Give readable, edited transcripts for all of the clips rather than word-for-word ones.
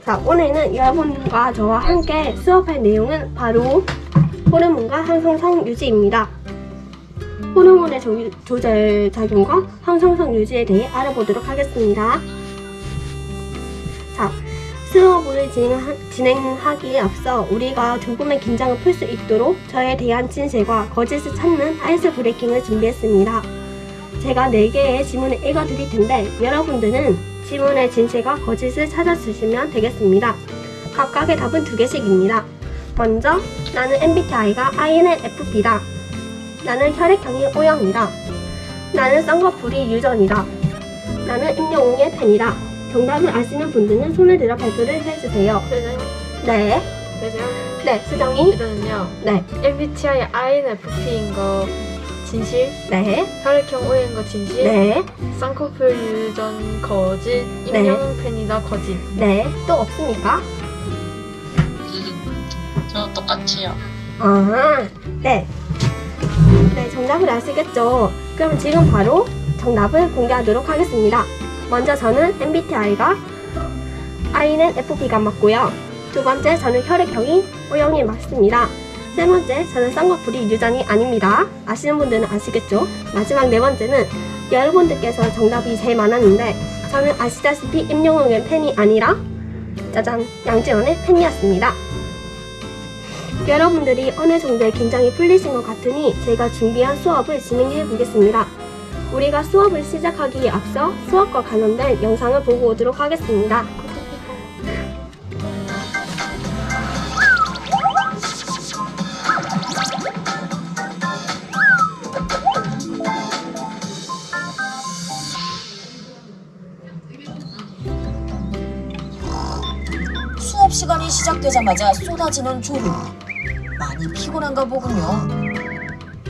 자, 오늘은 여러분과 저와 함께 수업할 내용은 바로 호르몬과 항상성 유지입니다. 호르몬의 조절 작용과 항상성 유지에 대해 알아보도록 하겠습니다. 자, 수업을 진행하기에 앞서 우리가 조금의 긴장을 풀 수 있도록 저에 대한 진실과 거짓을 찾는 아이스 브레이킹을 준비했습니다. 제가 4개의 지문을 읽어드릴 텐데 여러분들은 지문의 진실과 거짓을 찾아주시면 되겠습니다. 각각의 답은 2개씩입니다. 먼저, 나는 MBTI가 INFP다. 나는 혈액형이 O형이다. 나는 쌍꺼풀이 유전이다. 나는 임영웅의 팬이다. 정답을 아시는 분들은 손을 들어 발표를 해주세요. 되세요? 네. 되세요? 네, 수정이. 일단은요. 네. MBTI INFP인 거 진실, 네. 혈액형 O인 거 진실, 네. 쌍꺼풀 유전 거짓, 네. 임영웅 팬이다 거짓. 네. 또 없습니까? 저 똑같이요. 아, 네. 네, 정답을 아시겠죠? 그럼 지금 바로 정답을 공개하도록 하겠습니다. 먼저 저는 MBTI가 INFP가 맞고요. 두 번째, 저는 혈액형이 O형이 맞습니다. 세 번째, 저는 쌍꺼풀이 유전이 아닙니다. 아시는 분들은 아시겠죠? 마지막 네 번째는 여러분들께서 정답이 제일 많았는데 저는 아시다시피 임영웅의 팬이 아니라 짜잔, 양지원의 팬이었습니다. 여러분들이 어느 정도의 긴장이 풀리신 것 같으니 제가 준비한 수업을 진행해 보겠습니다. 우리가 수업을 시작하기에 앞서 수업과 관련된 영상을 보고 오도록 하겠습니다. 수업 시간이 시작되자마자 쏟아지는 졸음. 많이 피곤한가 보군요.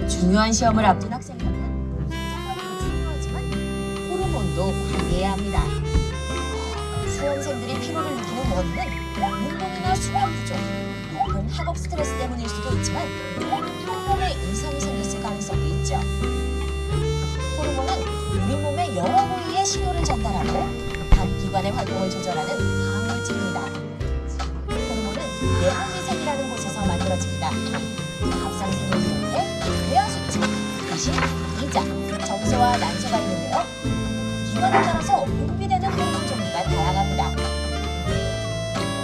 중요한 시험을 앞둔 학생이라면 성적만도 중요하지만 호르몬도 관리해야 합니다. 수험생들이 피로를 느끼는 원인은 운동이나 수면 부족, 높은 학업 스트레스 때문일 수도 있지만 호르몬에 이상이 생겼을 가능성도 있죠. 호르몬은 우리 몸의 여러 부위에 신호를 전달하고 각 기관의 활동을 조절하는 화학물질입니다. 호르몬은 내분비색이라는 곳에서 만들어집니다. 갑상선을 비롯해 뇌와 수치, 대신 이자, 정소와 난소가 있는데요. 기관에 따라서 분비되는 호르몬 종류가 다양합니다.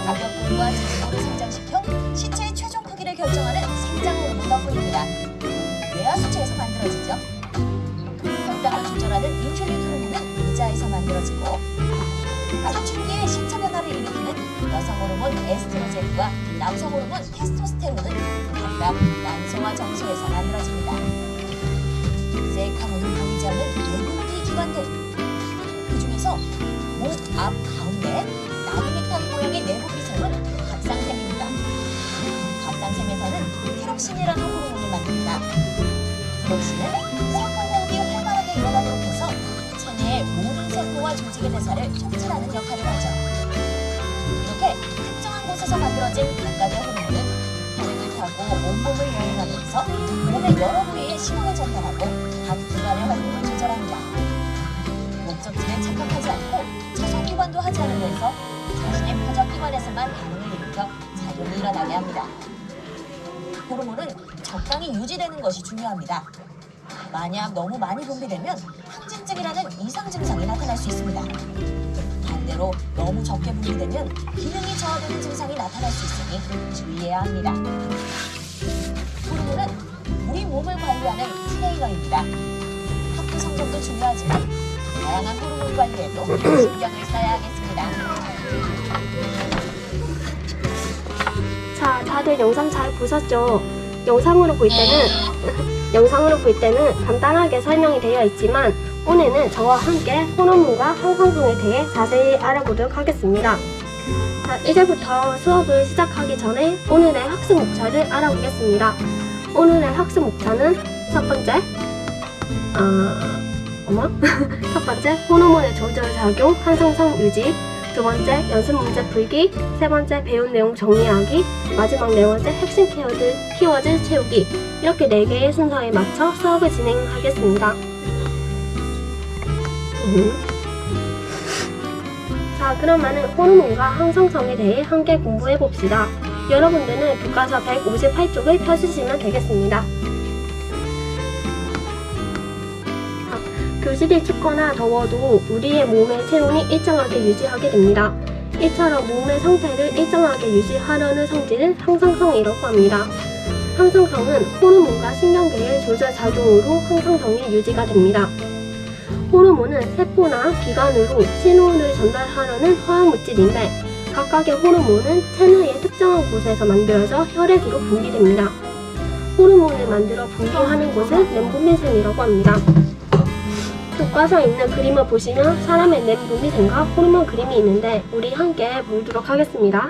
가격분과 지방을 성장시켜 신체의 최종 크기를 결정하는 생장 호르몬 덕분입니다. 뇌와 수체에서 만들어지죠. 혈당을 조절하는 인슐린 호르몬은 이자에서 만들어지고 사춘기에 신체 변화를 일으키는 여성 호르몬 에스트로겐과 남성 호르몬 테스토스테론은 각각 난소와 정소에서 만들어집니다. 셀카몬을 보이지 않는 내분비 기관들, 그 중에서 목 앞 가운데 나뭇잎다리 모양의 내분비샘은 갑상샘입니다. 갑상샘에서는 티록신이라는 호르몬을 만듭니다. 티록신은 세포호흡이 활발하게 일어나도록 해서 체내의 모든 세포와 조직의 대사를 촉진하는 역할을 하죠. 이렇게 특정한 곳에서 만들어진 각각의 호르몬은 혈액을 타고 온몸을 여행하면서 몸의 여러 부위에 신호를 전달하고 각 기관의 활동을 조절합니다. 목적지를 착각하지 않고 차선기관도 하지 않으면서 자신의 표적기관에서만 반응을 일으켜 작용이 일어나게 합니다. 호르몬은 적당히 유지되는 것이 중요합니다. 만약 너무 많이 분비되면 항진증이라는 이상 증상이 나타날 수 있습니다. 반대로 너무 적게 분비되면 기능이 저하되는 증상이 나타날 수 있으니 주의해야 합니다. 호르몬은 우리 몸을 관리하는 트레이너입니다. 학교 성적도 중요하지만 다양한 호르몬 관리에도 신경을 써야 하겠습니다. 자, 다들 영상 잘 보셨죠? 영상으로 볼 때는 간단하게 설명이 되어 있지만 오늘은 저와 함께 호르몬과 항상성에 대해 자세히 알아보도록 하겠습니다. 자, 이제부터 수업을 시작하기 전에 오늘의 학습 목차를 알아보겠습니다. 오늘의 학습 목차는 첫 번째, 첫 번째, 호르몬의 조절 작용, 항상성 유지. 두 번째, 연습 문제 풀기. 세 번째, 배운 내용 정리하기. 마지막 네 번째, 핵심 키워드 채우기. 이렇게 4개의 순서에 맞춰 수업을 진행하겠습니다. 자, 자, 그러면은 호르몬과 항상성에 대해 함께 공부해 봅시다. 여러분들은 교과서 158쪽을 펴주시면 되겠습니다. 교실이 춥거나 더워도 우리의 몸의 체온이 일정하게 유지하게 됩니다. 이처럼 몸의 상태를 일정하게 유지하려는 성질을 항상성이라고 합니다. 항상성은 호르몬과 신경계의 조절 작용으로 항상성이 유지가 됩니다. 호르몬은 세포나 기관으로 신호를 전달하려는 화학물질인데 각각의 호르몬은 체내의 특정한 곳에서 만들어져 혈액으로 분비됩니다. 호르몬을 만들어 분비하는 곳을 렘분비샘이라고 합니다. 교과서에 있는 그림을 보시면 사람의 렘분비샘과 호르몬 그림이 있는데 우리 함께 보도록 하겠습니다.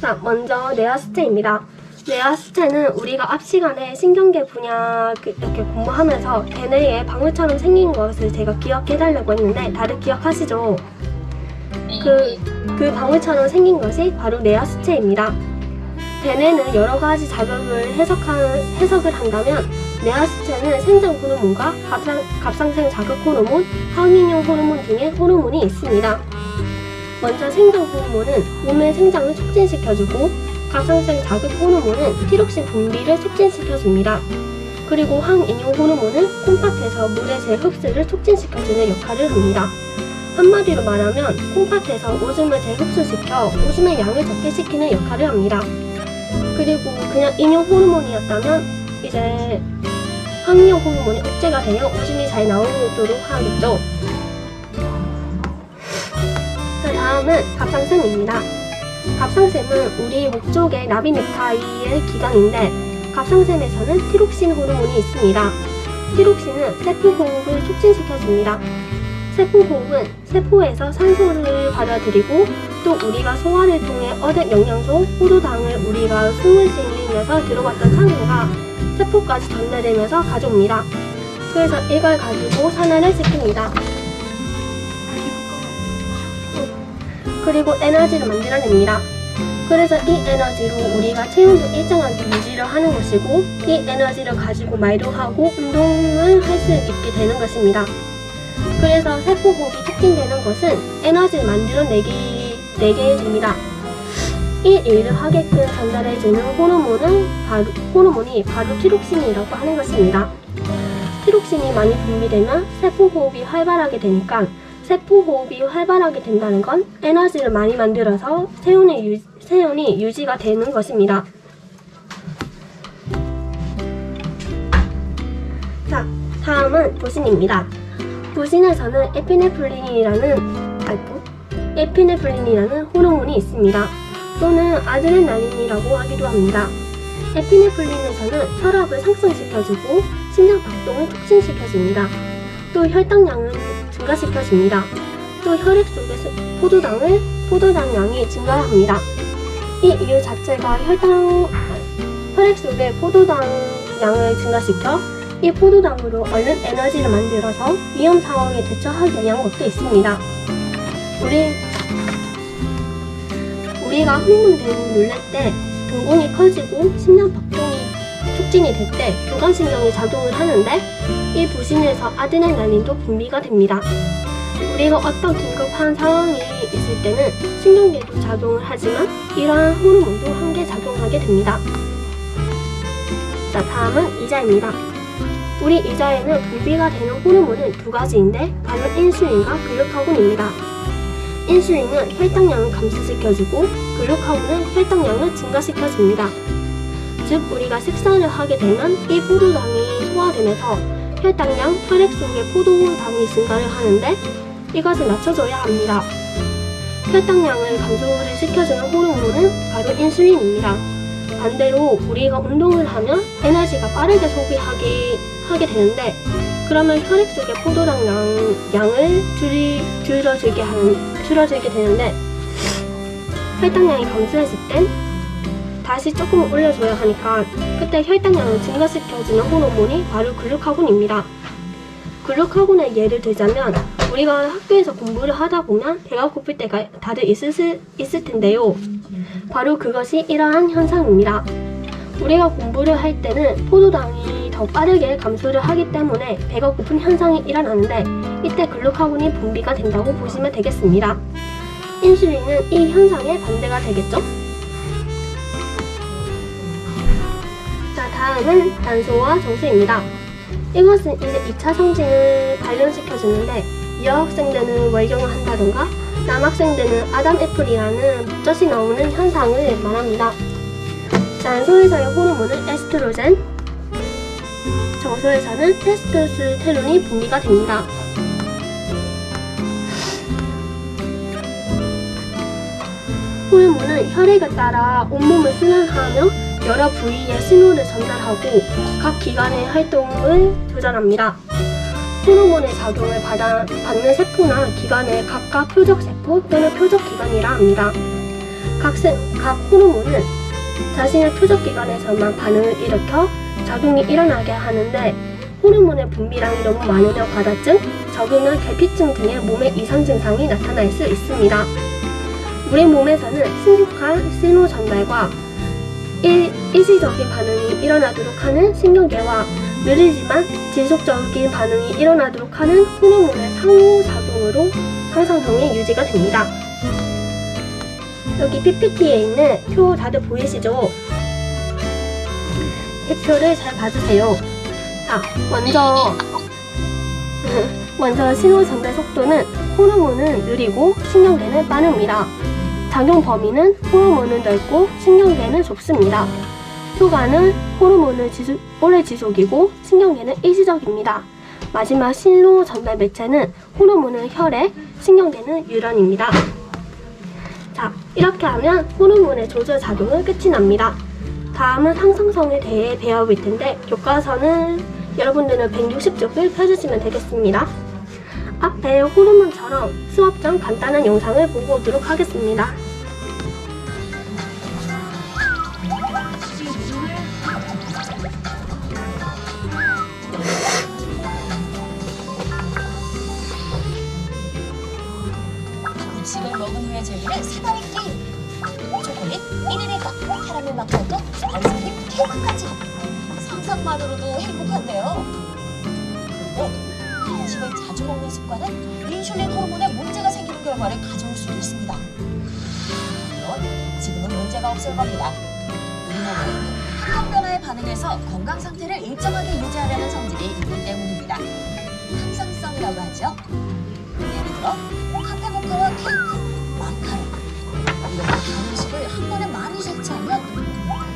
자, 먼저 뇌하수체입니다. 뇌하수체는 우리가 앞 시간에 신경계 분야 이렇게 공부하면서 대뇌에 방울처럼 생긴 것을 제가 기억해달라고 했는데 다들 기억하시죠? 그 방울처럼 생긴 것이 바로 뇌하수체입니다. 대뇌는 여러 가지 자극을 해석을 한다면 뇌하수체는 생장 호르몬과 갑상생 자극 호르몬, 항인형 호르몬 등의 호르몬이 있습니다. 먼저 생장 호르몬은 몸의 생장을 촉진시켜주고 갑상생 자극 호르몬은 티록신 분비를 촉진시켜줍니다. 그리고 항인형 호르몬은 콩팥에서 물의 재흡수를 촉진시켜주는 역할을 합니다. 한마디로 말하면 콩팥에서 오줌을 재흡수시켜 오줌의 양을 적게 시키는 역할을 합니다. 그리고 그냥 인형 호르몬이었다면 이제 항인형 호르몬이 억제가 되어 오줌이 잘 나오도록 하겠죠. 다음은 갑상샘입니다. 갑상샘은 우리 목 쪽의 나비 넥타이의 기관인데 갑상샘에서는 티록신 호르몬이 있습니다. 티록신은 세포호흡을 促진시켜줍니다. 세포호흡은 세포에서 산소를 받아들이고 또 우리가 소화를 통해 얻은 영양소, 포도당을 우리가 숨을 쉬면서 들어갔던 산소가 세포까지 전달되면서 가져옵니다. 그래서 이걸 가지고 산화를 시킵니다. 그리고 에너지를 만들어냅니다. 그래서 이 에너지로 우리가 체온도 일정하게 유지를 하는 것이고 이 에너지를 가지고 말도 하고 운동을 할 수 있게 되는 것입니다. 그래서 세포호흡이 촉진되는 것은 에너지를 만들어내게 됩니다. 이 일을 하게끔 전달해주는 호르몬이 바로 티록신이라고 하는 것입니다. 티록신이 많이 분비되면 세포호흡이 활발하게 되니까 세포호흡이 활발하게 된다는 건 에너지를 많이 만들어서 체온이 유지가 되는 것입니다. 자, 다음은 부신입니다. 부신에서는 에피네프린이라는 호르몬이 있습니다. 또는 아드레날린이라고 하기도 합니다. 에피네프린에서는 혈압을 상승시켜주고 심장 박동을 촉진시켜줍니다. 또 혈당량을 증가시켜줍니다. 또 혈액 속에서 포도당 양이 증가합니다. 이 이유 자체가 혈액 속에 포도당 양을 증가시켜 이 포도당으로 얼른 에너지를 만들어서 위험 상황에 대처하기 위한 것도 있습니다. 우리가 흥분되고 놀랄 때 동공이 커지고 심장 박동이 촉진이 될 때 교감신경이 작동을 하는데 이 부신에서 아드레날린도 분비가 됩니다. 우리가 어떤 긴급한 상황이 있을 때는 신경계도 작용을 하지만 이러한 호르몬도 함께 작용하게 됩니다. 자, 다음은 이자입니다. 우리 이자에는 분비가 되는 호르몬은 두 가지인데 바로 인슐린과 글루카곤입니다. 인슐린은 혈당량을 감소시켜주고 글루카곤은 혈당량을 증가시켜줍니다. 즉 우리가 식사를 하게 되면 이 포도당이 소화되면서 혈당량, 혈액 속의 포도당이 증가를 하는데 이것을 낮춰줘야 합니다. 혈당량을 감소를 시켜주는 호르몬은 바로 인슐린입니다. 반대로 우리가 운동을 하면 에너지가 빠르게 소비하게 되는데 그러면 혈액 속의 포도당 양을 줄어들게 되는데 혈당량이 감소했을 땐 다시 조금 올려줘야 하니까 그때 혈당량을 증가시켜주는 호르몬이 바로 글루카곤입니다. 글루카곤의 예를 들자면 우리가 학교에서 공부를 하다 보면 배가 고플 때가 다들 있을 텐데요. 바로 그것이 이러한 현상입니다. 우리가 공부를 할 때는 포도당이 더 빠르게 감소를 하기 때문에 배가 고픈 현상이 일어나는데 이때 글루카곤이 분비가 된다고 보시면 되겠습니다. 인슐린은 이 현상에 반대가 되겠죠? 자, 다음은 단소와 정수입니다. 이것은 이제 2차 성징을 발현시켜주는데 여학생들은 월경을 한다던가 남학생들은 아담애플이라는 젖이 나오는 현상을 말합니다. 단소에서의 호르몬은 에스트로겐, 정소에서는 테스토스테론이 분비가 됩니다. 호르몬은 혈액에 따라 온몸을 순환하며 여러 부위에 신호를 전달하고 각 기관의 활동을 조절합니다. 호르몬의 작용을 받는 세포나 기관을 각각 표적세포 또는 표적기관이라 합니다. 각 호르몬은 자신의 표적기관에서만 반응을 일으켜 작용이 일어나게 하는데 호르몬의 분비량이 너무 많으면 과다증, 적으면 결핍증 등의 몸의 이상 증상이 나타날 수 있습니다. 우리 몸에서는 신속한 신호 전달과 일시적인 반응이 일어나도록 하는 신경계와 느리지만 지속적인 반응이 일어나도록 하는 호르몬의 상호작용으로 항상성이 유지가 됩니다. 여기 PPT에 있는 표 다들 보이시죠? 이 표를 잘 봐주세요. 자, 먼저 신호 전달 속도는 호르몬은 느리고 신경계는 빠릅니다. 작용 범위는 호르몬은 넓고 신경계는 좁습니다. 효과는 호르몬은 오래 지속이고 신경계는 일시적입니다. 마지막 신호 전달 매체는 호르몬은 혈액, 신경계는 유런입니다. 자, 이렇게 하면 호르몬의 조절 작용은 끝이 납니다. 다음은 항상성에 대해 배워볼 텐데 교과서는 여러분들은 160쪽을 펴주시면 되겠습니다. 앞에 호르몬처럼 수업 전 간단한 영상을 보고 오도록 하겠습니다. 음식을 먹은 후에 즐기는 사다리 게임. 초콜릿, 1인의 각, 캐러멜 마카오톡, 아이스크림, 케이크까지. 상상만으로도 행복한데요. 그리고 간식을 자주 먹는 습관은 인슐린 호르몬에 문제가 생기는 결과를 가져올 수도 있습니다. 물론 지금은 문제가 없을 겁니다. 우리 몸은 환경 변화에 반응해서 건강 상태를 일정하게 유지하려는 성질이 있기 때문입니다. 항상성이라고 하죠. 예를 들어 카페모카와 케이크, 마카롱 이렇게 단 음식을 한 번에 많이 섭취하면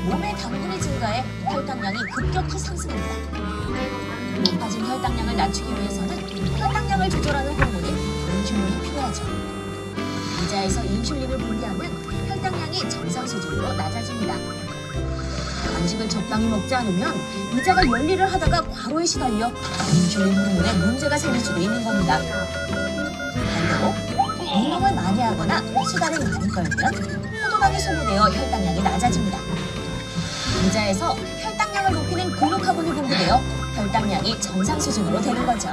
몸의 당분이 증가해 혈당량이 급격히 상승합니다. 높아진 혈당량을 낮추기 위해서는 혈당량을 조절하는 호르몬인 인슐린이 필요하죠. 유자에서 인슐린을 분비하면 혈당량이 정상 수준으로 낮아집니다. 간식을 적당히 먹지 않으면 유자가 열일을 하다가 과로에 시달려 인슐린 호르몬에 문제가 생길 수도 있는 겁니다. 반대로 운동을 많이 하거나 수다를 많이 떨면 포도당이 소모되어 혈당량이 낮아집니다. 유자에서 혈당량을 높이는 글루카곤이 분비되어 혈당량이 정상 수준으로 되는 거죠.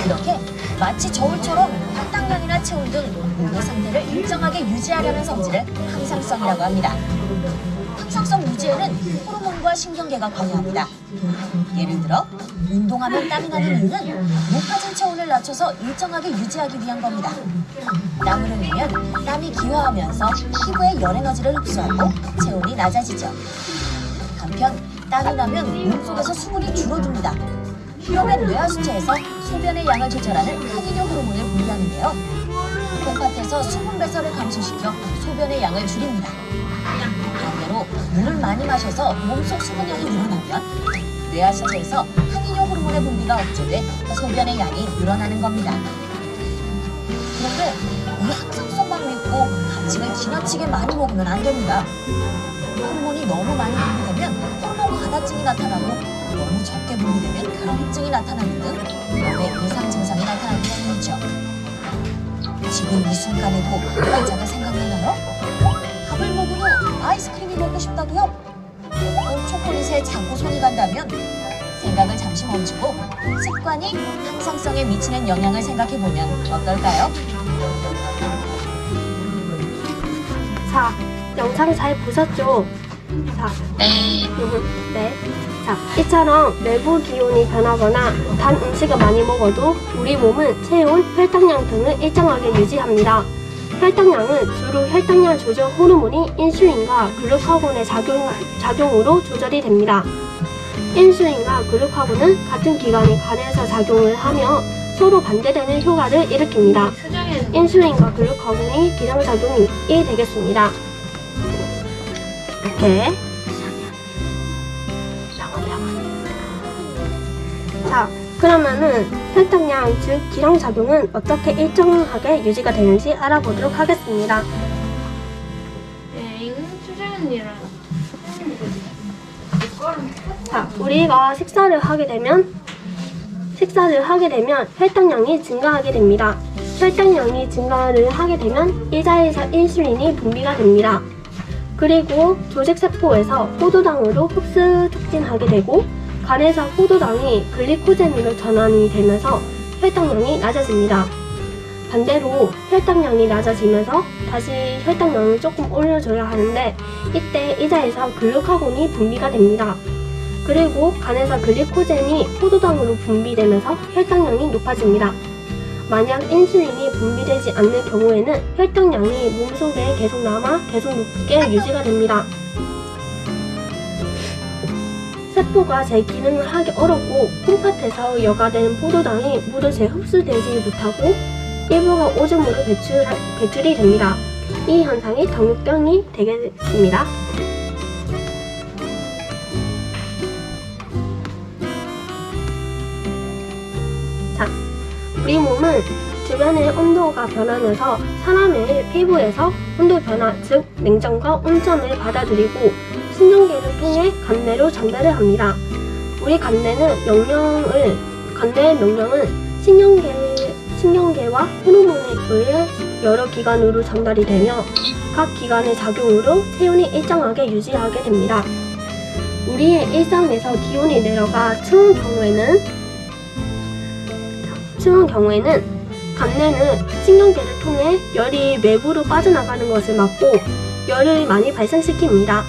이렇게 마치 저울처럼 혈당량이나 체온 등 몸의 상태를 일정하게 유지하려는 성질을 항상성이라고 합니다. 항상성 유지에는 호르몬과 신경계가 관여합니다. 예를 들어 운동하면 땀이 나는 이유는 높아진 체온을 낮춰서 일정하게 유지하기 위한 겁니다. 땀을 흘리면 땀이 기화하면서 피부의 열 에너지를 흡수하고 체온이 낮아지죠. 한편 땀이 나면 몸속에서 수분이 줄어듭니다. 피로면 뇌하수체에서 소변의 양을 조절하는 항이뇨 호르몬을 분비하는데요. 콩팥에서 수분 배설을 감소시켜 소변의 양을 줄입니다. 반대로 물을 많이 마셔서 몸속 수분량이 늘어나면 뇌하수체에서 항이뇨 호르몬의 분비가 억제돼 소변의 양이 늘어나는 겁니다. 그런데 이 항상성만 믿고 간식을 지나치게 많이 먹으면 안 됩니다. 호르몬이 너무 많이 분비되면 호르몬 과다증이 나타나고 너무 적게 분비되면 결핍증이 나타나는 등 몸에 이상 증상이 나타나기 때문이죠. 지금 이 순간에도 환자가 생각나나요? 밥을 먹은 후 아이스크림이 먹고 싶다고요? 또 초콜릿에 자꾸 손이 간다면 생각을 잠시 멈추고 습관이 항상성에 미치는 영향을 생각해보면 어떨까요? 자, 영상 잘 보셨죠? 자, 네. 자, 이처럼 내부 기온이 변하거나 단 음식을 많이 먹어도 우리 몸은 체온, 혈당량 등을 일정하게 유지합니다. 혈당량은 주로 혈당량 조절 호르몬인 인슐린과 글루카곤의 작용으로 조절이 됩니다. 인슐린과 글루카곤은 같은 기간에 간에서 작용을 하며 서로 반대되는 효과를 일으킵니다. 인슐린과 글루카곤이 기상작용이 되겠습니다. 이렇게. 자, 그러면은 혈당량, 즉 기량작용은 어떻게 일정하게 유지가 되는지 알아보도록 하겠습니다. 자, 우리가 식사를 하게 되면 혈당량이 증가하게 됩니다. 혈당량이 증가를 하게 되면 이자에서 인슐린이 분비가 됩니다. 그리고 조직세포에서 포도당으로 흡수 촉진하게 되고 간에서 포도당이 글리코젠으로 전환이 되면서 혈당량이 낮아집니다. 반대로 혈당량이 낮아지면서 다시 혈당량을 조금 올려줘야 하는데 이때 이자에서 글루카곤이 분비가 됩니다. 그리고 간에서 글리코젠이 포도당으로 분비되면서 혈당량이 높아집니다. 만약 인슐린이 분비되지 않는 경우에는 혈당량이 몸속에 계속 남아 계속 높게 유지가 됩니다. 세포가 제 기능을 하기 어렵고 콩팥에서 여과된 포도당이 모두 재흡수되지 못하고 일부가 오줌으로 배출이 됩니다. 이 현상이 당뇨병이 되겠습니다. 자, 우리 몸은 주변의 온도가 변하면서 사람의 피부에서 온도 변화, 즉 냉장과 온점을 받아들이고 신경계를 통해 간내로 전달을 합니다. 우리 간내의 명령은 신경계와 호르몬에 의해 여러 기관으로 전달이 되며 각 기관의 작용으로 체온이 일정하게 유지하게 됩니다. 우리의 일상에서 기온이 내려가 추운 경우에는 간내는 신경계를 통해 열이 외부로 빠져나가는 것을 막고 열을 많이 발생시킵니다.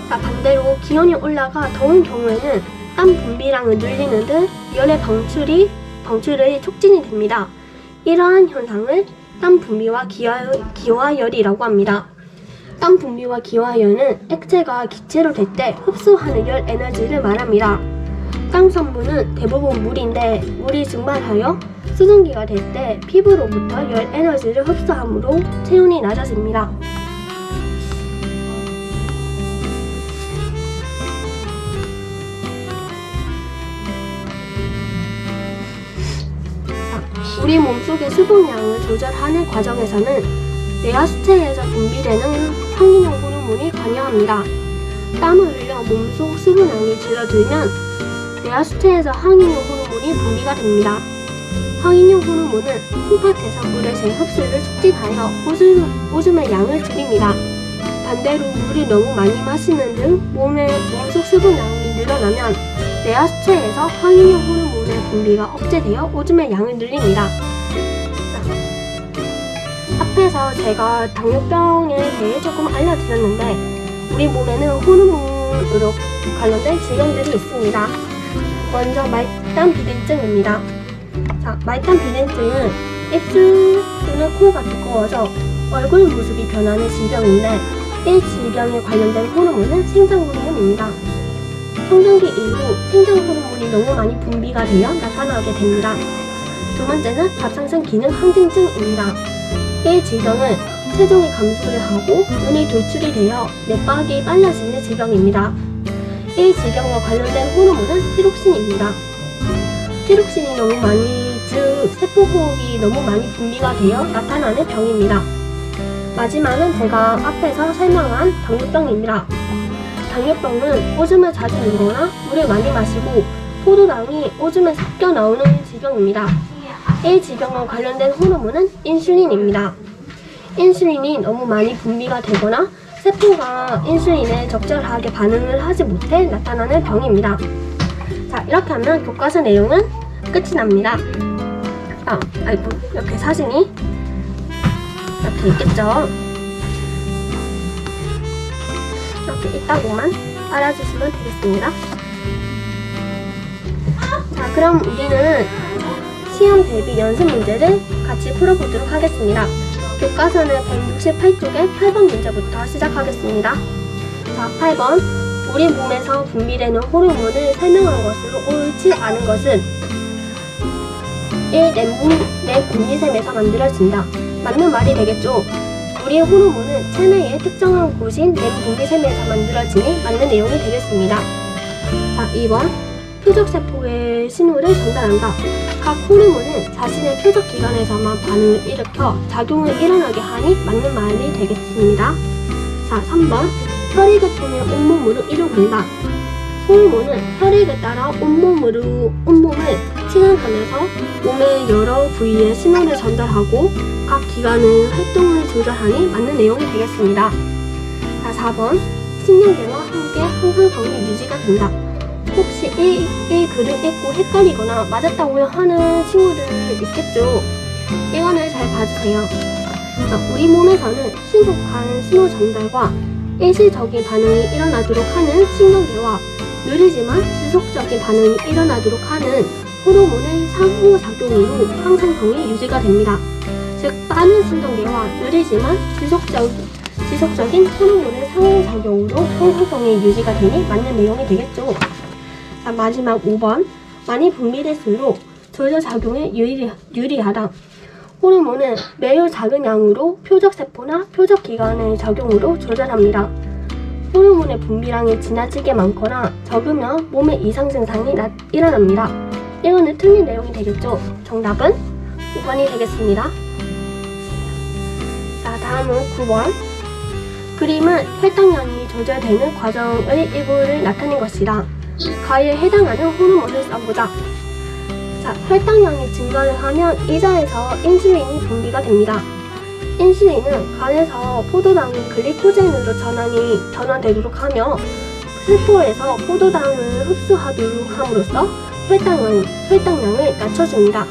자, 반대로 기온이 올라가 더운 경우에는 땀 분비량을 늘리는 등 열의 방출이 촉진이 됩니다. 이러한 현상을 땀 분비와 기화열이라고 합니다. 땀 분비와 기화열은 액체가 기체로 될 때 흡수하는 열 에너지를 말합니다. 땀산부는 대부분 물인데 물이 증발하여 수증기가 될 때 피부로부터 열 에너지를 흡수하므로 체온이 낮아집니다. 우리 몸속의 수분량을 조절하는 과정에서는 뇌하수체에서 분비되는 항인형 호르몬이 관여합니다. 땀을 흘려 몸속 수분량이 줄어들면 뇌하수체에서 항인형 호르몬이 분비가 됩니다. 항인형 호르몬은 콩팥에서 물의 재흡수를 촉진하여 오줌의 양을 줄입니다. 반대로 물을 너무 많이 마시는 등 몸속 수분량이 늘어나면 뇌하수체에서 항인형 호르몬의 분비가 억제되어 오줌의 양을 늘립니다. 앞에서 제가 당뇨병에 대해 조금 알려드렸는데 우리 몸에는 호르몬으로 관련된 질병들이 있습니다. 먼저 말단 비대증입니다. 자, 말단 비대증은 입술 또는 코가 두꺼워져 얼굴 모습이 변하는 질병인데 이 질병에 관련된 호르몬은 생장 호르몬입니다. 성장기 이후 생장 호르몬이 너무 많이 분비가 되어 나타나게 됩니다. 두 번째는 갑상선 기능 항진증입니다. 이 질병은 체중이 감소를 하고 눈이 돌출이 되어 맥박이 빨라지는 질병입니다. 이 질병과 관련된 호르몬은 티록신입니다. 티록신이 너무 많이, 즉 세포호흡이 너무 많이 분비가 되어 나타나는 병입니다. 마지막은 제가 앞에서 설명한 당뇨병입니다. 당뇨병은 오줌을 자주 누거나 물을 많이 마시고 포도당이 오줌에 섞여 나오는 질병입니다. 이 질병과 관련된 호르몬은 인슐린입니다. 인슐린이 너무 많이 분비가 되거나 세포가 인슐린에 적절하게 반응을 하지 못해 나타나는 병입니다. 자, 이렇게 하면 교과서 내용은 끝이 납니다. 이렇게 사진이 이렇게 있겠죠. 이렇게 있다고만 알아주시면 되겠습니다. 자, 그럼 우리는 시험 대비 연습 문제를 같이 풀어보도록 하겠습니다. 교과서는 168쪽의 8번 문제부터 시작하겠습니다. 자, 8번. 우리 몸에서 분비되는 호르몬을 설명한 것으로 옳지 않은 것은 1. 내 분비샘에서 만들어진다. 맞는 말이 되겠죠. 우리의 호르몬은 체내의 특정한 곳인 내 분비샘에서 만들어지니 맞는 내용이 되겠습니다. 자, 2번. 표적세포의 신호를 전달한다. 각 호르몬은 자신의 표적기관에서만 반응을 일으켜 작용을 일어나게 하니 맞는 말이 되겠습니다. 자, 3번. 혈액을 통해 온몸으로 이루어간다. 호르몬은 혈액에 따라 온몸을 진행하면서 몸의 여러 부위에 신호를 전달하고 각 기관의 활동을 조절하니 맞는 내용이 되겠습니다. 자, 4번. 신경계와 함께 항상성이 유지가 된다. 혹시 이 글을 읽고 헷갈리거나 맞았다고 하는 친구들 있겠죠? 이거는 잘 봐주세요. 자, 우리 몸에서는 신속한 신호 전달과 일시적인 반응이 일어나도록 하는 신경계와 느리지만 지속적인 반응이 일어나도록 하는 호르몬의 상호작용으로 항상성이 유지가 됩니다. 즉, 빠른 신경계와 느리지만 지속적인 호르몬의 상호작용으로 항상성이 유지가 되니 맞는 내용이 되겠죠. 자, 마지막 5번. 많이 분비될수록 조절작용에 유리하다. 호르몬은 매우 작은 양으로 표적세포나 표적기관의 작용으로 조절합니다. 호르몬의 분비량이 지나치게 많거나 적으면 몸에 이상 증상이 일어납니다. 이거는 틀린 내용이 되겠죠. 정답은 5번이 되겠습니다. 자, 다음은 9번. 그림은 혈당량이 조절되는 과정의 일부를 나타낸 것이다. 가에 해당하는 호르몬을 써보자. 자, 혈당량이 증가를 하면 이자에서 인슐린이 분비가 됩니다. 인슐린은 간에서 포도당이 글리코젠으로 전환되도록 하며 세포에서 포도당을 흡수하도록 함으로써 혈당량을 낮춰줍니다.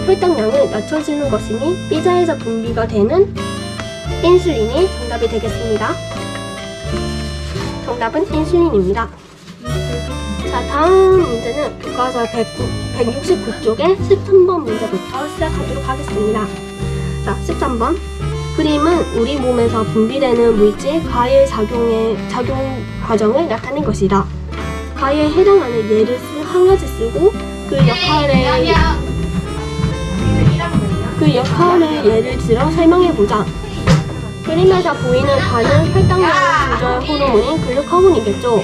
혈당량을 낮춰주는 것이니 이자에서 분비가 되는 인슐린이 정답이 되겠습니다. 정답은 인슐린입니다. 자, 다음 문제는 교과서 169쪽의 13번 문제부터 시작하도록 하겠습니다. 자, 13번. 그림은 우리 몸에서 분비되는 물질 가의 작용 과정을 나타낸 것이다. 가에 해당하는 예를 한 가지 쓰고 그 역할의 예를 들어 설명해보자. 그림에서 보이는 간은 혈당량 조절 호르몬인 글루카곤이겠죠.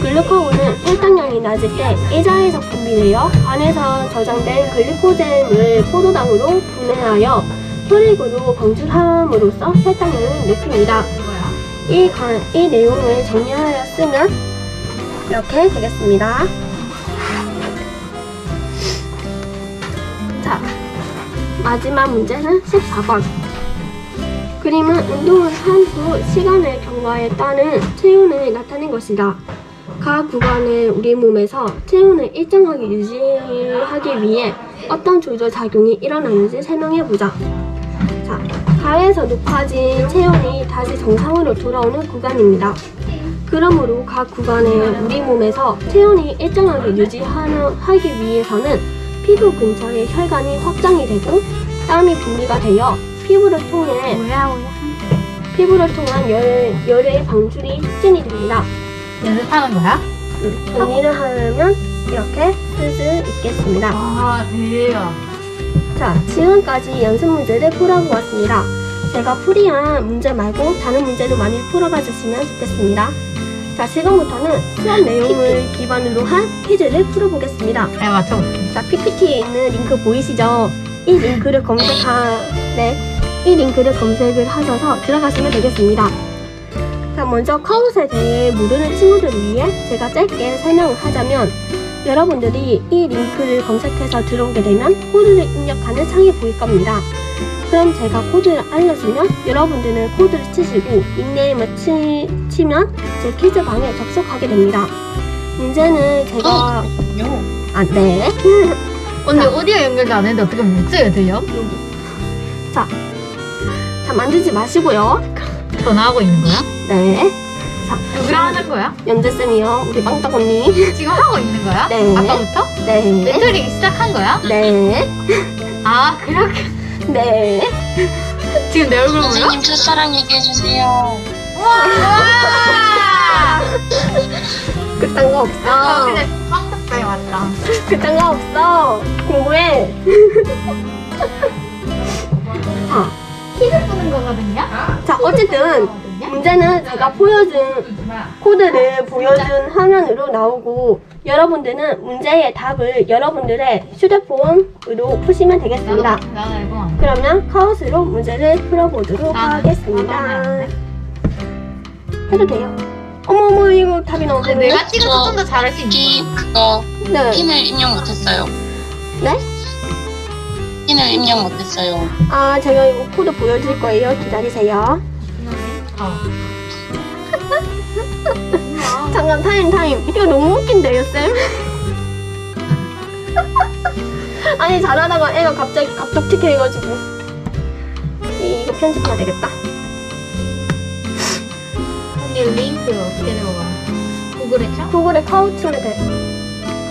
글루카곤은 혈당량이 낮을 때 이자에서 분비되어 간에서 저장된 글리코젠을 포도당으로 분해하여 혈액으로 방출함으로써 혈당량을 높입니다. 이 내용을 정리하여 쓰면 이렇게 되겠습니다. 자, 마지막 문제는 14번. 그림은 운동을 한 후 시간의 경과에 따른 체온을 나타낸 것이다. 각 구간의 우리 몸에서 체온을 일정하게 유지하기 위해 어떤 조절 작용이 일어나는지 설명해보자. 자, 가에서 높아진 체온이 다시 정상으로 돌아오는 구간입니다. 그러므로 각 구간의 우리 몸에서 체온이 일정하게 유지하기 위해서는 피부 근처의 혈관이 확장이 되고 땀이 분비가 되어 피부를 통한 열의 방출이 촉진이 됩니다. 연습하는 거야? 정리를 하면 이렇게 쓸 수 있겠습니다. 아, 대박. 자, 지금까지 연습 문제를 풀어보았습니다. 제가 풀이한 문제 말고 다른 문제도 많이 풀어봐 주시면 좋겠습니다. 자, 지금부터는 수업 내용을 기반으로 한 퀴즈를 풀어보겠습니다. 맞춰. 자, PPT에 있는 링크 보이시죠? 이 링크를 검색을 하셔서 들어가시면 되겠습니다. 자, 먼저 카웃에 대해 모르는 친구들을 위해 제가 짧게 설명을 하자면 여러분들이 이 링크를 검색해서 들어오게 되면 코드를 입력하는 창이 보일 겁니다. 그럼 제가 코드를 알려주면 여러분들은 코드를 치시고 닉네임을 치면 제 퀴즈방에 접속하게 됩니다. 문제는 제가 네. 언니 오디오 연결도 안 했는데 어떻게 목소리가 들려? 자, 자, 만들지 마시고요. 전화하고 있는 거야? 네. 자, 누구랑 하는 거야? 연재쌤이요. 우리 빵떡 언니. 지금 하고 있는 거야? 네. 아까부터? 네. 레터링 시작한 거야? 네. 아 그렇게 네. 지금 내 얼굴 보여? 선생님 첫사랑 얘기해주세요. 와! 그딴 거 아 없어. 근데 빵떡배 맞다. 그딴 거 없어. 공부해. 자, 키를 보는 거거든요? 자, 어쨌든 문제는 제가 보여준 코드를 보여준 화면으로 나오고 여러분들은 문제의 답을 여러분들의 휴대폰으로 푸시면 되겠습니다. 나도 앨범 안 돼. 그러면 카오스로 문제를 풀어보도록 나는 하겠습니다. 해도 돼요. 어머어머 이거 답이 나오네. 내가 찍어서 좀 더 잘할 수 이 있는 거야. 그거 네. 핀을 입력 못했어요. 네? 핀을 입력 못했어요. 아 제가 이거 코드 보여줄 거예요. 기다리세요. 잠깐 타임. 이거 너무 웃긴데요 쌤? 아니 잘하다가 애가 갑자기 갑툭튀해가지고 이거 편집해야 되겠다. 언니 링크를 어떻게 들어가? 구글에 쳐? 구글에 카우 치면 돼.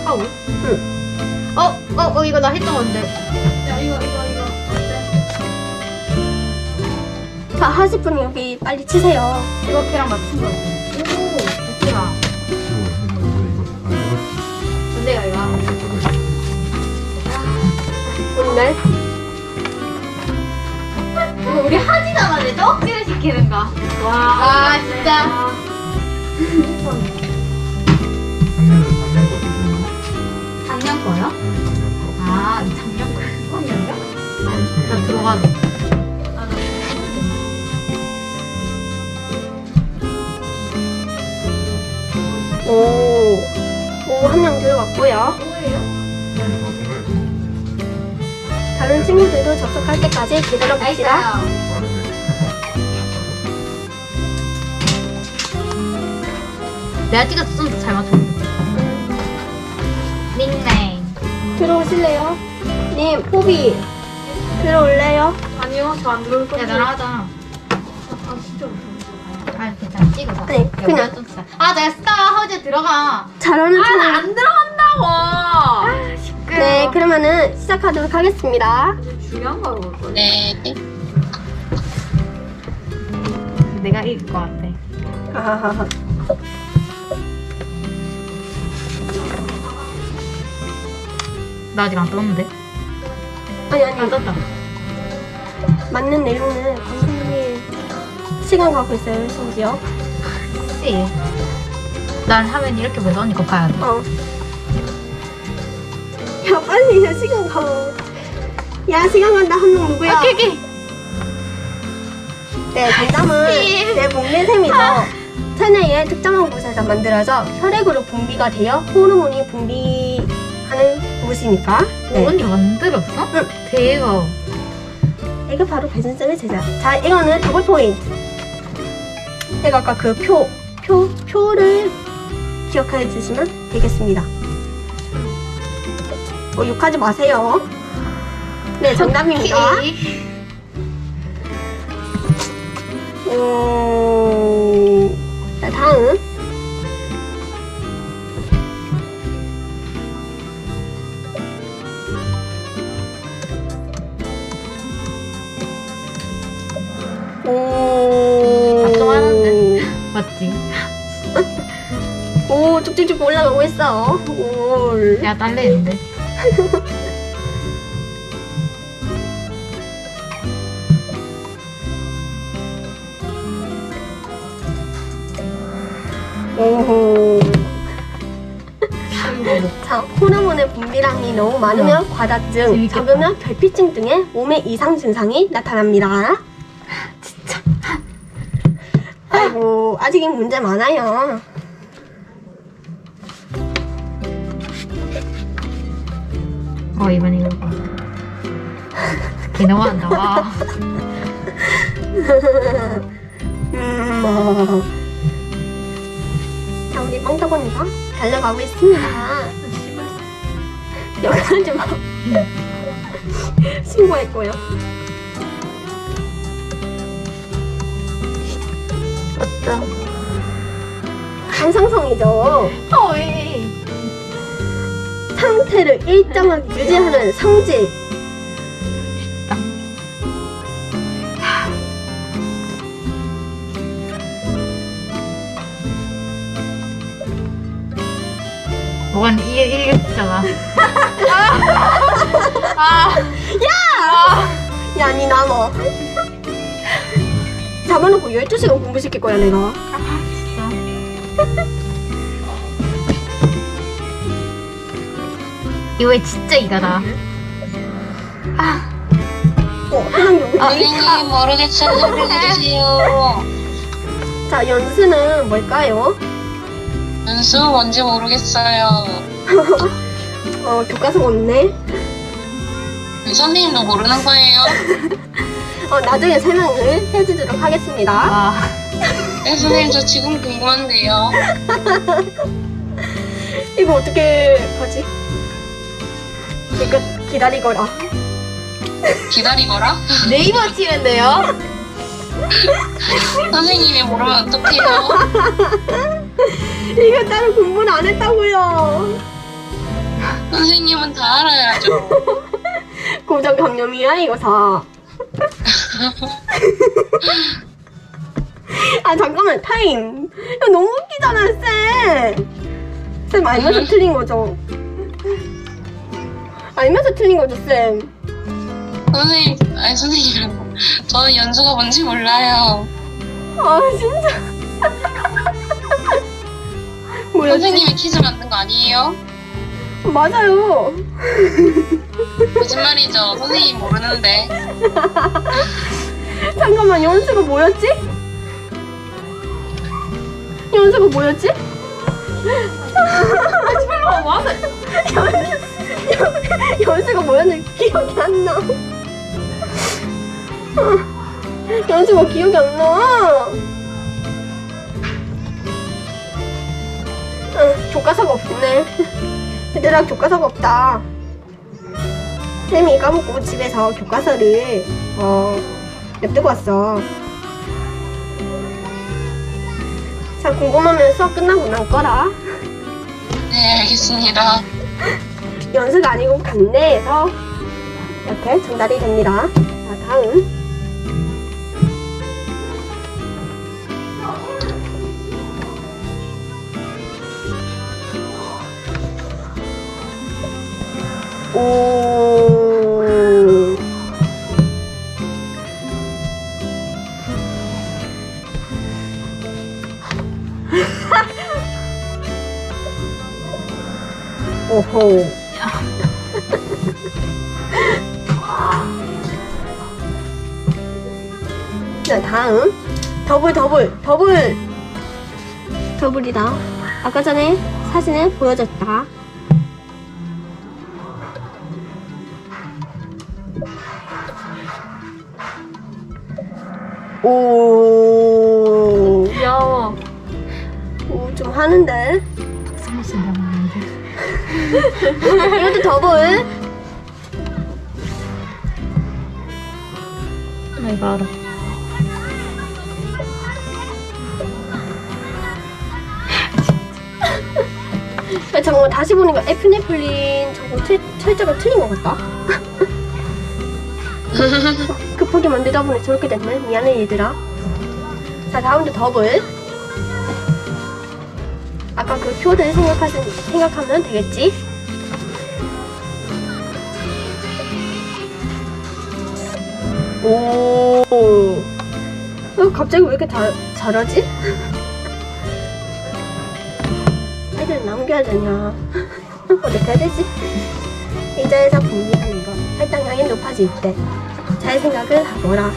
카우? 응. 이거 나 했던 건데. 야 이거 어때? 자 하실 분 여기 빨리 치세요. 이거 걔랑 맞춘 거 같아. 오, 좋다. 언제가 이거? 오늘 이거 우리 하지도 않았는데 억지를 시키는 거. 와, 아 진짜. 작년 거요? 아, 작년 거. 작년이요? 나 들어가네. 오, 한 명 들어갔고요. 다른 친구들도 접속할 때까지 기다려봅시다. 내가 찍어서 좀 더 잘 맞췄는데. 닉네임. 들어오실래요? 님, 포비 들어올래요? 아니요, 저 안 들어올 야, 건데. 나랑 하자. 아, 진짜 못하겠어. 아, 괜찮아. 찍어봐. 네, 그냥. 좀 짜. 아, 내가 스타 하우즈 들어가. 잘하는 친구. 안 들어간다고! 시끄러워. 네, 그러면은 시작하도록 하겠습니다. 중요한 거로 올 거야. 네. 내가 이길 것 같아. 아하하하. 나 아직 안 떴는데. 아니, 아, 떴다. 맞는 내용은 선생님이 시간 갖고 있어요, 심지어. 그치? 난 화면 이렇게 보여서 언니 거 봐야 돼. 야, 빨리, 야, 시간 가. 야, 시간 간다. 한 명 누구야? 오케이. 네, 정답은 내 목내샘이죠. 체내의 특정한 곳에서 만들어져 혈액으로 분비가 되어 호르몬이 분비하는 곳이니까. 네. 언니 만들었어? 응. 대박. 이게 바로 배준쌤의 제자. 자, 이거는 더블 포인트. 제가 아까 그 표를 기억해 주시면 되겠습니다. 욕하지 마세요. 네, 정답입니다. 오케이. 자, 다음. 작성하는데. 맞지? 오, 쭉쭉쭉 올라가고 있어. 올. 야, 딸래는데. 오호. 자, 호르몬의 분비량이 너무 많으면 과다증, 재밌겠다. 적으면 결핍증 등의 몸의 이상 증상이 나타납니다. 진짜. 아이고, 아직 문제 많아요. 이번 이거 봐. 걔 너무한다. 와. 뭐. 자, 우리 빵떡언니가 달려가고 있습니다. 여기까지 막 신고했고요. 진짜. 한상성이죠. 왜? 상태를 일정하게 유지하는 성질. 뭔 이게 진짜가. 야, 니 나머. 잡아놓고 12시간 공부시킬 거야, 내가. 이거 진짜 이거다. 하는 게 선생님 모르겠어요. 설명해주세요. 자, 연수는 뭘까요? 연수 뭔지 모르겠어요. 교과서가 없네. 선생님도 모르는 거예요? 나중에 설명을 해주도록 하겠습니다. 네, 선생님 저 지금 궁금한데요. 이거 어떻게 하지? 이거 기다리거라. 기다리거라? 네이버 치는데요? 선생님이 모르면 어떡해요? 이거 따로 공부를 안 했다고요. 선생님은 다 알아야죠. 고정감염이야 이거 다. 아 잠깐만 타임. 이거 너무 웃기잖아 쌤. 쌤 알면서 틀린 거죠? 알면서 틀린 거죠 쌤? 선생님, 아니 선생님, 저는 연수가 뭔지 몰라요. 아 진짜. 뭐였지? 선생님이 퀴즈 만든 거 아니에요? 맞아요. 거짓말이죠. 선생님 모르는데. 잠깐만 연수가 뭐였지? 연수가 뭐였지? 설마 맞아? 연수가 뭐였는지 기억이 안 나. 연수가 기억이 안 나. 교과서가 없네. 얘들아 교과서가 없다. 쌤이 까먹고 집에서 교과서를 냅두고 왔어. 자 궁금하면 수업 끝나고 난 거라. 네, 알겠습니다. 연수가 아니고 간대에서 이렇게 전달이 됩니다. 자 다음. 오. 오호. 자 다음 더블이다. 아까 전에 사진을 보여줬다. 오. 귀여워. 오, 좀 하는데. 스무 시 남았는데. 이것도 더블. 나 이거 알아. 야, 잠깐만 다시 보니까 에피네플린 저거 철자가 틀린 것 같다. 급하게 만들다 보니 저렇게 됐네. 미안해 얘들아. 자 다음도 더블. 아까 그 표를 생각하면 되겠지. 오. 갑자기 왜 이렇게 잘하지? 애들 남겨야 되냐? 어떻게 해야 되지? 의자에서 분리하는 것. 할당량이 높아질 때 잘 생각을 하거라.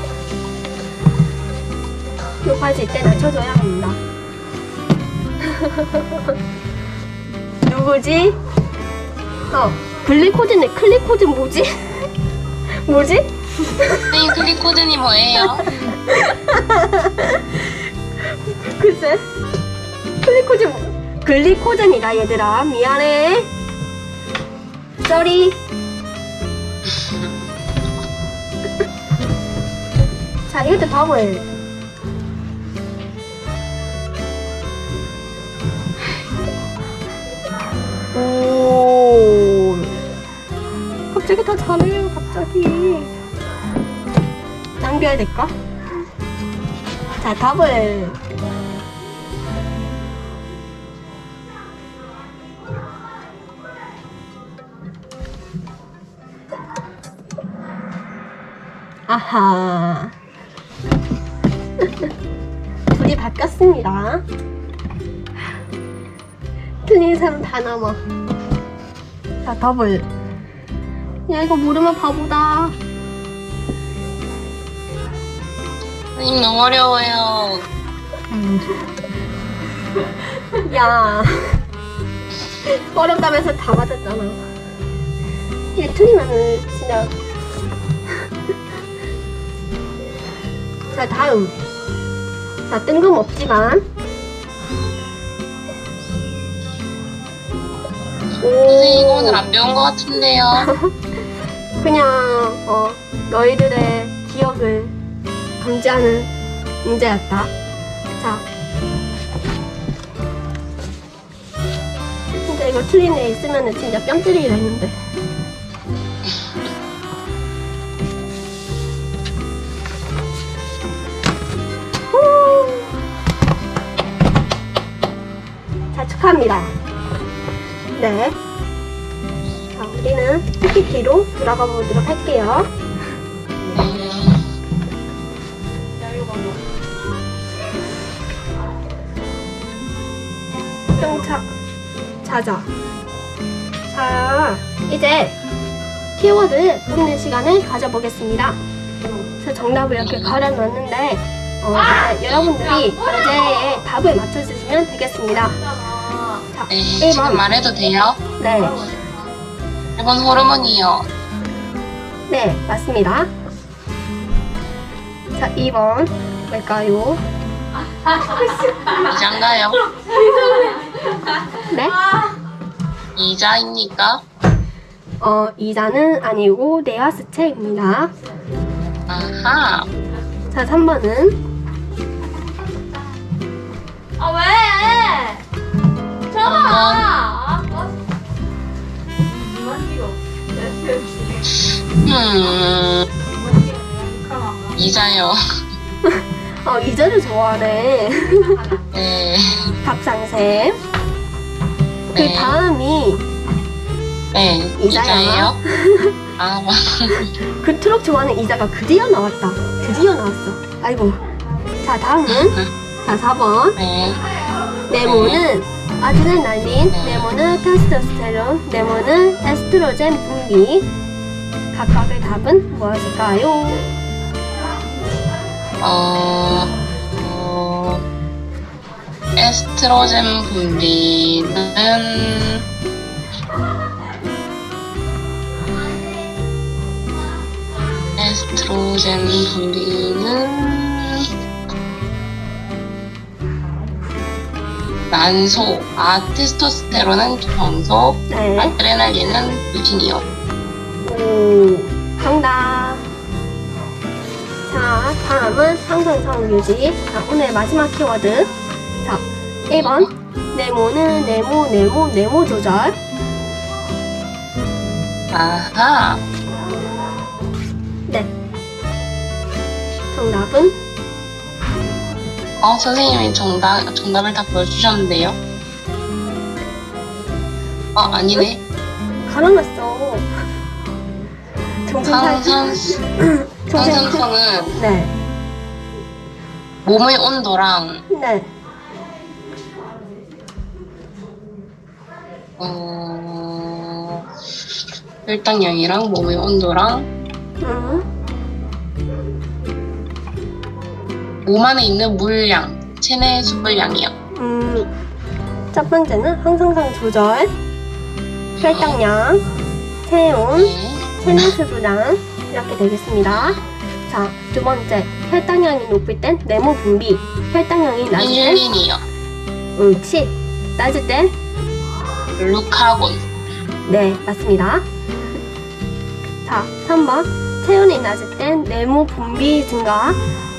높아질 때 낮춰줘야 한다. 누구지? 글리코드네. 클리코드 뭐지? 뭐지? 선생님 클릭코드니 뭐예요? 글쎄. 글리코젠이다 얘들아. 미안해. 쏘리. 자 이것도 더블. 되게 다 잘해요, 갑자기. 남겨야 될까? 자, 답을. 아하. 불이 바뀌었습니다. 틀린 사람 다 남아. 자, 더블. 야, 이거 모르면 바보다. 선생님 너무 어려워요. 야. 어렵다면서 다 맞았잖아. 얘 틀리면은 진짜. 자, 다음. 자, 뜬금없지만. 선생님 이거 오늘 안 배운 것 같은데요. 그냥 너희들의 기억을 방지하는 문제였다. 자, 진짜 이거 틀린 애 있으면은 진짜 뺨 때리기로 했는데. 후. 자, 축하합니다. 네. 자, 우리는 PPT로 들어가 보도록 할게요. 자자. 자, 이제 키워드 뽑는 시간을 가져보겠습니다. 그래서 정답을 이렇게 가려놨는데, 여러분들이 문제에 답을 맞춰주시면 되겠습니다. 자, 네, 1번. 지금 말해도 돼요? 네. 1번 호르몬이요. 네, 맞습니다. 자, 2번. 뭘까요? 이자인가요? 네? 이자입니까? 이자는 아니고 네아스체입니다. 아하. 자, 3번은 아 왜? 전화. 이자요. 이자를 좋아하네. 네. 박상샘. 그 네. 다음이 네. 이자야. 이자예요? 아, 그 트럭 좋아하는 이자가 드디어 나왔다. 드디어 나왔어. 아이고. 자, 다음은 자, 4번. 네. 네모는 아드레날린, 네모는 테스토스테론, 네모는 에스트로겐 분비. 각각의 답은 무엇일까요? 에스트로겐 분비는 난소, 테스토스테론은 정소, 네. 아드레날린은 루틴이요. 오, 정답. 자, 다음은 항상성 유지. 자, 오늘 마지막 키워드. 자, 1번. 네모는 네모 조절. 아하. 네. 정답은? 선생님이 정답을 다 보여주셨는데요. 아니네. 갈아놨어. 항상성은 네. 몸의 온도랑 네. 혈당량이랑 몸의 온도랑 몸 안에 있는 물량, 체내 수분량이요. 첫 번째는 항상성 조절, 혈당량, 체온, 네. 체내 수분량 이렇게 되겠습니다. 자, 두 번째, 혈당량이 높을 땐 네모 분비, 혈당량이 낮을 땐 인슐린이요. 옳지. 낮을 땐 루카곤. 네, 맞습니다. 자, 3번, 체온이 낮을 땐 네모 분비 증가,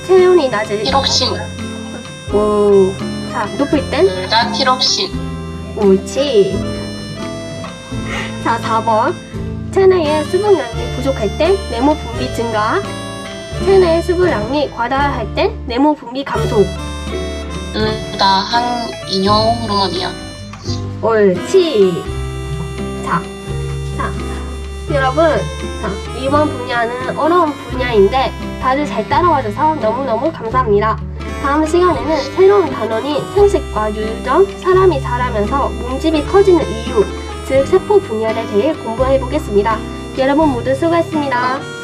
체온이 낮을 티록신. 오. 자, 높을 땐 둘 다 티록신. 옳지. 자, 4번. 체내의 수분량이 부족할 때 네모 분비 증가, 체내의 수분량이 과다할 때 네모 분비 감소. 둘 다 항이뇨 호르몬이요. 옳지. 자, 여러분, 이번 분야는 어려운 분야인데 다들 잘 따라와줘서 너무너무 감사합니다. 다음 시간에는 새로운 단원인 생식과 유전, 사람이 자라면서 몸집이 커지는 이유, 즉 세포 분열에 대해 공부해 보겠습니다. 여러분 모두 수고했습니다.